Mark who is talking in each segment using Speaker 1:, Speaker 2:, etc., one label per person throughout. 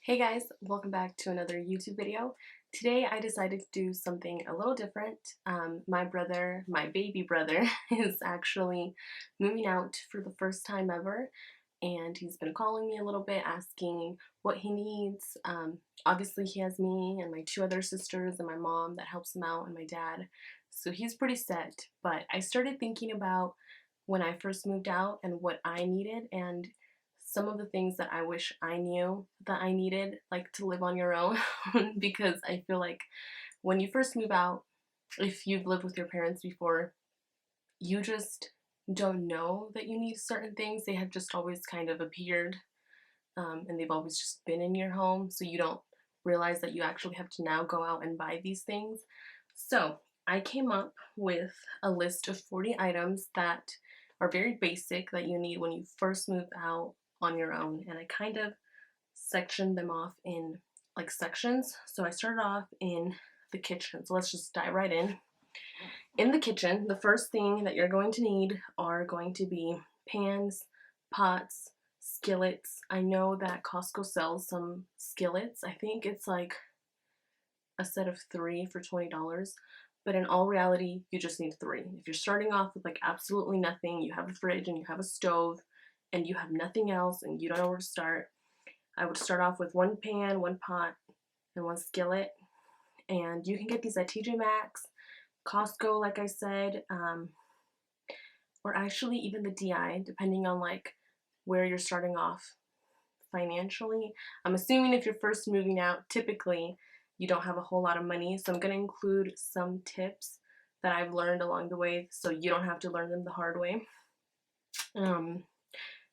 Speaker 1: Hey guys, welcome back to another YouTube video. Today I decided to do something a little different. My baby brother, is actually moving out for the first time ever, and he's been calling me a little bit asking what he needs. Obviously he has me and my two other sisters and my mom that helps him out and my dad, so he's pretty set. But I started thinking about when I first moved out and what I needed, and some of the things that I wish I knew that I needed, like to live on your own, because I feel like when you first move out, if you've lived with your parents before, you just don't know that you need certain things. They have just always kind of appeared, and they've always just been in your home, so you don't realize that you actually have to now go out and buy these things. So I came up with a list of 40 items that are very basic that you need when you first move out on your own, and I kind of sectioned them off in like sections. So I started off in the kitchen. So let's just dive right in. In the kitchen, the first thing that you're going to need are going to be pans, pots, skillets. I know that Costco sells some skillets. I think it's like a set of 3 for $20. But in all reality, you just need 3. If you're starting off with like absolutely nothing, you have a fridge and you have a stove and you have nothing else and you don't know where to start, I would start off with 1 pan, 1 pot, and 1 skillet. And you can get these at TJ Maxx, Costco, like I said, or actually even the DI, depending on like where you're starting off financially. I'm assuming if you're first moving out, typically you don't have a whole lot of money, so I'm going to include some tips that I've learned along the way so you don't have to learn them the hard way.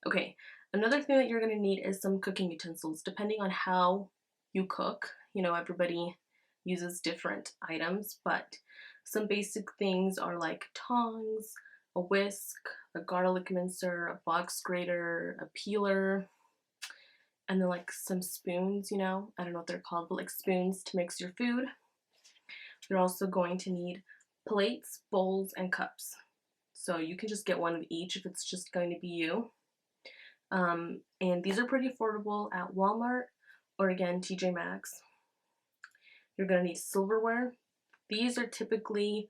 Speaker 1: Okay, another thing that you're going to need is some cooking utensils, depending on how you cook. You know, everybody uses different items, but some basic things are like tongs, a whisk, a garlic mincer, a box grater, a peeler, and then like some spoons, you know, I don't know what they're called, but like spoons to mix your food. You're also going to need plates, bowls, and cups. So you can just get one of each if it's just going to be you. And these are pretty affordable at Walmart or again TJ Maxx. You're going to need silverware. These are typically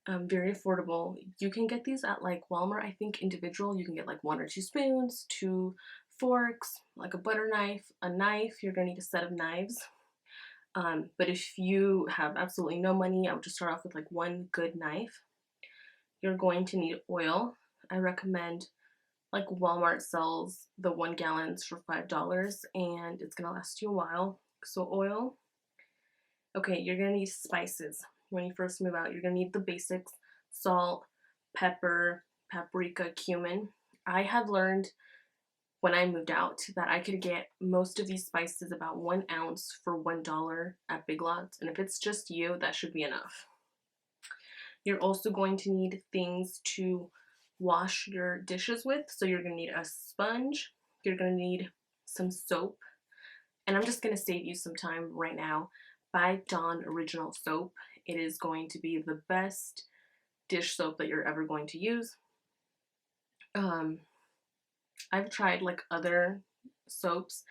Speaker 1: very affordable. You can get these at like Walmart, I think individual. You can get like 1 or 2 spoons, 2 forks, like a butter knife, a knife. You're going to need a set of knives. But if you have absolutely no money, I would just start off with like 1 good knife. You're going to need oil. I recommend, like Walmart sells the 1 gallons for $5 and it's gonna last you a while. So oil. Okay, you're gonna need spices. When you first move out, you're gonna need the basics: salt, pepper, paprika, cumin. I have learned when I moved out that I could get most of these spices about 1 ounce for $1 at Big Lots, and if it's just you, that should be enough. You're also going to need things to wash your dishes with. So you're going to need a sponge, you're going to need some soap, and I'm just going to save you some time right now. Buy Dawn Original Soap. It is going to be the best dish soap that you're ever going to use. I've tried like other soaps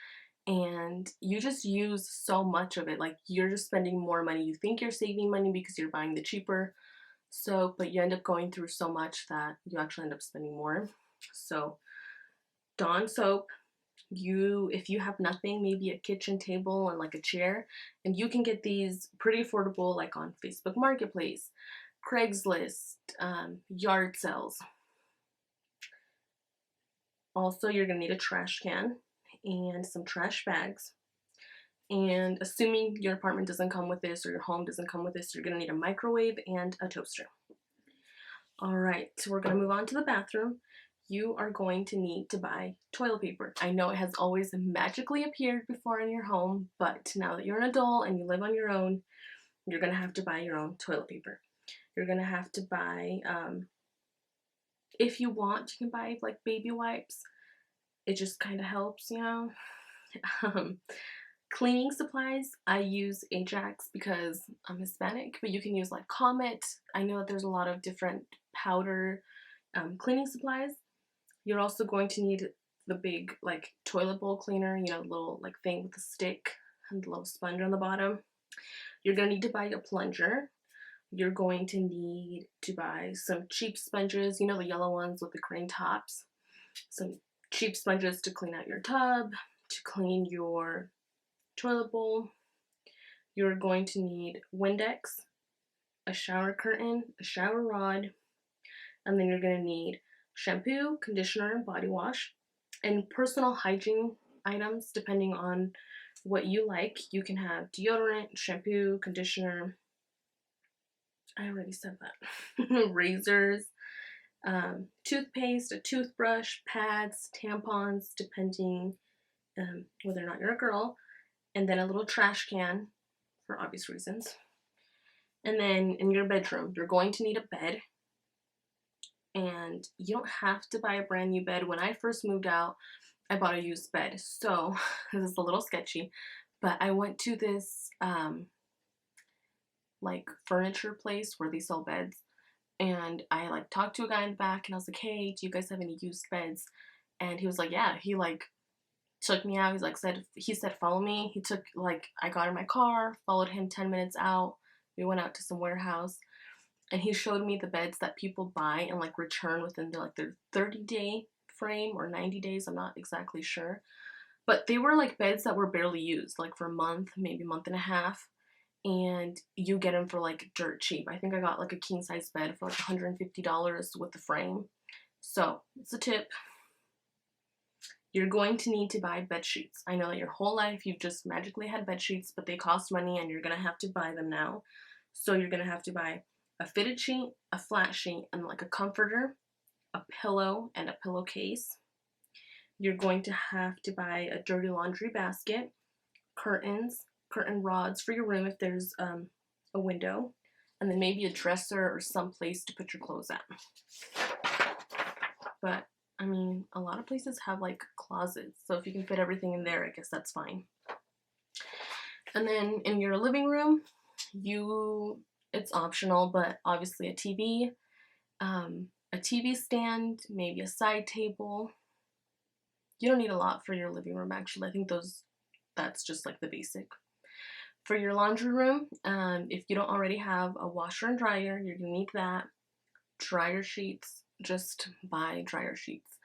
Speaker 1: and you just use so much of it. Like you're just spending more money. You think you're saving money because you're buying the cheaper soap, but you end up going through so much that you actually end up spending more. So Dawn soap, if you have nothing, maybe a kitchen table and like a chair, and you can get these pretty affordable like on Facebook Marketplace, Craigslist, yard sales. Also, you're gonna need a trash can and some trash bags. And assuming your apartment doesn't come with this or your home doesn't come with this, you're gonna need a microwave and a toaster. Alright, so we're gonna move on to the bathroom. You are going to need to buy toilet paper. I know it has always magically appeared before in your home, but now that you're an adult and you live on your own, you're gonna have to buy your own toilet paper. You're gonna have to buy, if you want, you can buy like baby wipes. It just kind of helps, you know. Cleaning supplies, I use Ajax because I'm Hispanic, but you can use like Comet. I know that there's a lot of different powder cleaning supplies. You're also going to need the big like toilet bowl cleaner, you know, the little like thing with the stick and the little sponge on the bottom. You're gonna need to buy a plunger. You're going to need to buy some cheap sponges, you know, the yellow ones with the green tops. Some cheap sponges to clean out your tub, to clean your toilet bowl. You're going to need Windex, a shower curtain, a shower rod, and then you're going to need shampoo, conditioner, and body wash, and personal hygiene items depending on what you like. You can have deodorant, shampoo, conditioner. I already said that. Razors, toothpaste, a toothbrush, pads, tampons, depending whether or not you're a girl, and then a little trash can for obvious reasons. And then in your bedroom, you're going to need a bed. And you don't have to buy a brand new bed. When I first moved out, I bought a used bed. So this is a little sketchy, but I went to this like furniture place where they sell beds, and I like talked to a guy in the back and I was like, hey, do you guys have any used beds? And he was like, yeah. He like took me out. He said follow me. He took like, I got in my car, followed him 10 minutes out. We went out to some warehouse and he showed me the beds that people buy and like return within their 30-day frame or 90 days. I'm not exactly sure, but they were like beds that were barely used, like for a month, maybe a month and a half, and you get them for like dirt cheap. I think I got like a king size bed for like $150 with the frame. So it's a tip. You're going to need to buy bed sheets. I know that your whole life you've just magically had bed sheets, but they cost money and you're gonna have to buy them now. So you're gonna have to buy a fitted sheet, a flat sheet, and like a comforter, a pillow, and a pillowcase. You're going to have to buy a dirty laundry basket, curtains, curtain rods for your room if there's a window, and then maybe a dresser or some place to put your clothes at. But I mean, a lot of places have like closets, so if you can fit everything in there, I guess that's fine. And then in your living room, it's optional, but obviously a TV stand, maybe a side table. You don't need a lot for your living room, actually. I think that's just like the basic. For your laundry room, if you don't already have a washer and dryer, you're gonna need that. Dryer sheets, just buy dryer sheets.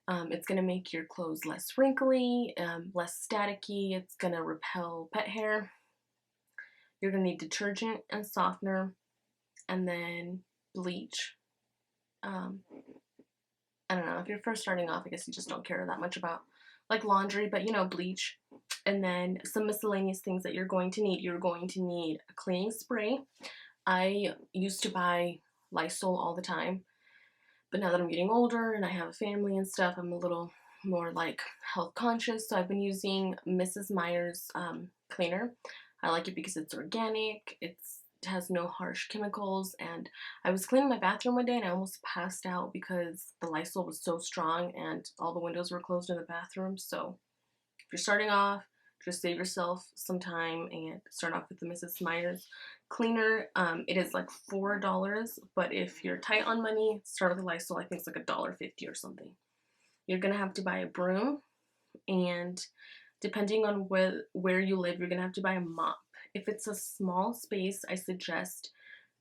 Speaker 1: It's gonna make your clothes less wrinkly, less staticky. It's gonna repel pet hair. You're gonna need detergent and softener, and then bleach. I don't know, if you're first starting off, I guess you just don't care that much about like laundry, but you know, bleach. And then some miscellaneous things that you're going to need. You're going to need a cleaning spray. I used to buy Lysol all the time, but now that I'm getting older and I have a family and stuff, I'm a little more like health conscious. So I've been using Mrs. Meyer's cleaner. I like it because it's organic, it has no harsh chemicals, and I was cleaning my bathroom one day and I almost passed out because the Lysol was so strong and all the windows were closed in the bathroom. So if you're starting off, just save yourself some time and start off with the Mrs. Meyer's cleaner. It is like $4, but if you're tight on money, start with the Lysol. I think it's like $1.50 or something. You're gonna have to buy a broom, and depending on where you live, you're gonna have to buy a mop. If it's a small space, I suggest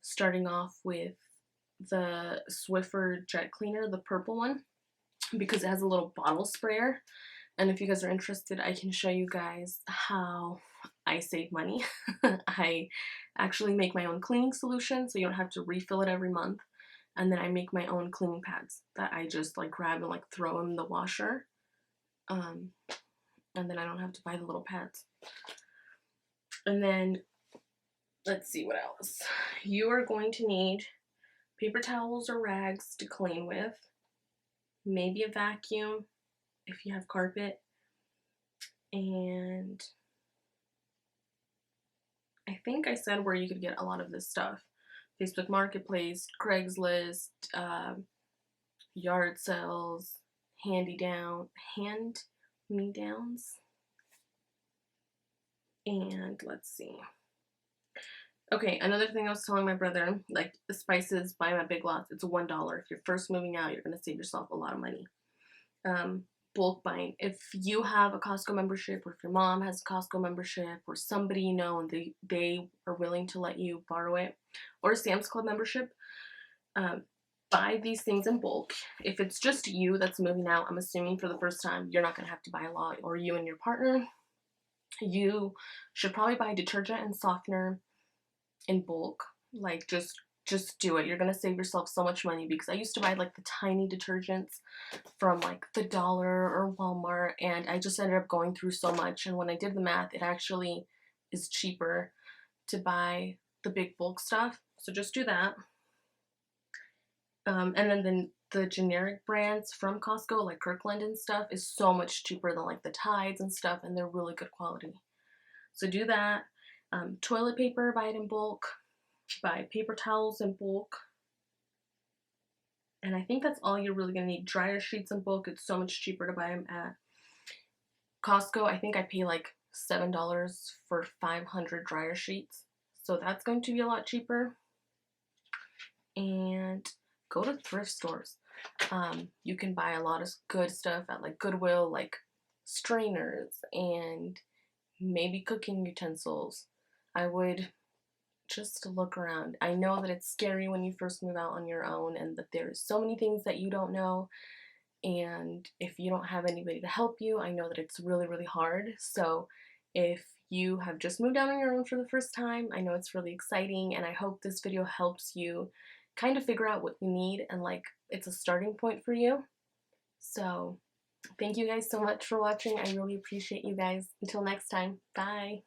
Speaker 1: starting off with the Swiffer jet cleaner, the purple one, because it has a little bottle sprayer. And if you guys are interested, I can show you guys how I save money. I actually make my own cleaning solution, so you don't have to refill it every month. And then I make my own cleaning pads that I just like grab and like throw in the washer. And then I don't have to buy the little pads. And then, let's see what else. You are going to need paper towels or rags to clean with. Maybe a vacuum if you have carpet. And I think I said where you could get a lot of this stuff. Facebook Marketplace, Craigslist, yard sales, hand-me-downs. And let's see. Okay, another thing I was telling my brother, like the spices, buy them at Big Lots. It's $1. If you're first moving out, you're gonna save yourself a lot of money. bulk buying. If you have a Costco membership, or if your mom has a Costco membership, or somebody you know and they are willing to let you borrow it, or a Sam's Club membership, um, buy these things in bulk. If it's just you that's moving out, I'm assuming for the first time, you're not going to have to buy a lot, or you and your partner, you should probably buy detergent and softener in bulk. Like, just do it. You're gonna save yourself so much money, because I used to buy like the tiny detergents from like the Dollar or Walmart, and I just ended up going through so much. And when I did the math, it actually is cheaper to buy the big bulk stuff. So just do that. And then the generic brands from Costco, like Kirkland and stuff, is so much cheaper than like the Tides and stuff, and they're really good quality. So do that. Toilet paper, buy it in bulk. Buy paper towels in bulk. And I think that's all you're really gonna need. Dryer sheets in bulk, it's so much cheaper to buy them at Costco. I think I pay like $7 for 500 dryer sheets. So that's going to be a lot cheaper. And go to thrift stores. You can buy a lot of good stuff at like Goodwill, like strainers and maybe cooking utensils. I would just look around. I know that it's scary when you first move out on your own, and that there's so many things that you don't know, and if you don't have anybody to help you, I know that it's really, really hard. So if you have just moved out on your own for the first time, I know it's really exciting, and I hope this video helps you kind of figure out what you need, and like it's a starting point for you. So thank you guys so much for watching. I really appreciate you guys. Until next time, bye.